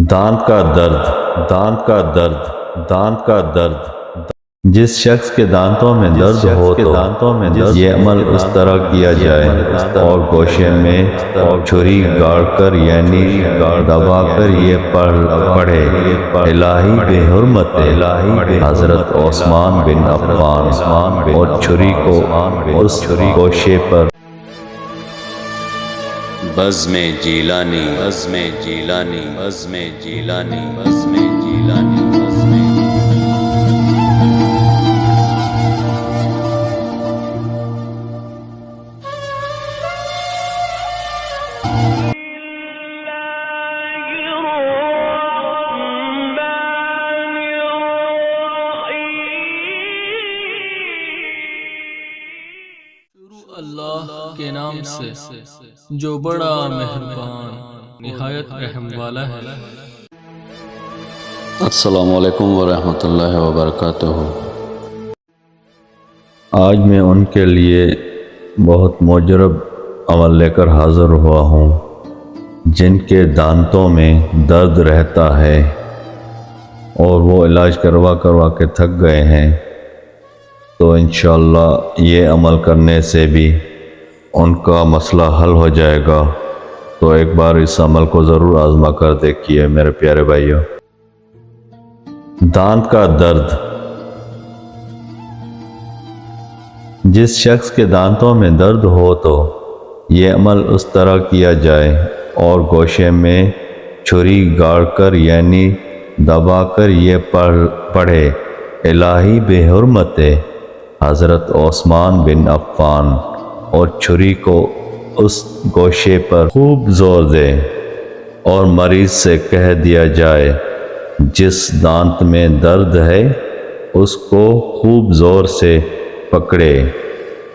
دانت کا درد، دانت کا درد، دانت کا درد۔ جس شخص کے دانتوں میں درد ہو تو یہ عمل اس طرح کیا جائے اور گوشے میں چھری گاڑ کر یعنی دبا کر یہ پڑھے، الہی بے حرمت حضرت عثمان بن عفان، اور چھری کو اس گوشے پر بزم جیلانی، بزم جیلانی، بزم جیلانی، بزم جیلانی، بزم اللہ کے نام سے جو بڑا مہربان نہایت رحم والا ہے۔ السلام علیکم ورحمۃ اللہ وبرکاتہ۔ آج میں ان کے لیے بہت مجرب عمل لے کر حاضر ہوا ہوں جن کے دانتوں میں درد رہتا ہے اور وہ علاج کروا کے تھک گئے ہیں، تو انشاءاللہ یہ عمل کرنے سے بھی ان کا مسئلہ حل ہو جائے گا۔ تو ایک بار اس عمل کو ضرور آزما کر دیکھیے میرے پیارے بھائیوں۔ دانت کا درد۔ جس شخص کے دانتوں میں درد ہو تو یہ عمل اس طرح کیا جائے اور گوشے میں چھری گاڑ کر یعنی دبا کر یہ پڑھے، الہی بے حرمت حضرت عثمان بن عفان، اور چھری کو اس گوشے پر خوب زور دے اور مریض سے کہہ دیا جائے جس دانت میں درد ہے اس کو خوب زور سے پکڑے،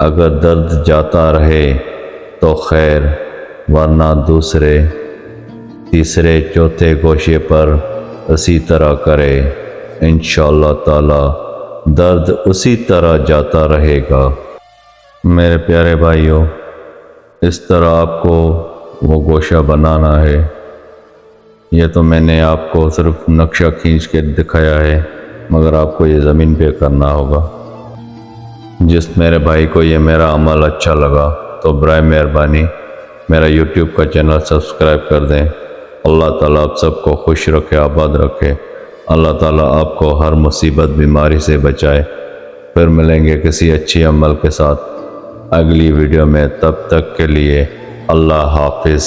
اگر درد جاتا رہے تو خیر، ورنہ دوسرے، تیسرے، چوتھے گوشے پر اسی طرح کرے، انشاءاللہ تعالی درد اسی طرح جاتا رہے گا۔ میرے پیارے بھائیوں، اس طرح آپ کو وہ گوشہ بنانا ہے۔ یہ تو میں نے آپ کو صرف نقشہ کھینچ کے دکھایا ہے، مگر آپ کو یہ زمین پہ کرنا ہوگا۔ جس میرے بھائی کو یہ میرا عمل اچھا لگا تو برائے مہربانی میرا یوٹیوب کا چینل سبسکرائب کر دیں۔ اللہ تعالیٰ آپ سب کو خوش رکھے، آباد رکھے۔ اللہ تعالیٰ آپ کو ہر مصیبت بیماری سے بچائے۔ پھر ملیں گے کسی اچھی عمل کے ساتھ اگلی ویڈیو میں، تب تک کے لیے اللہ حافظ۔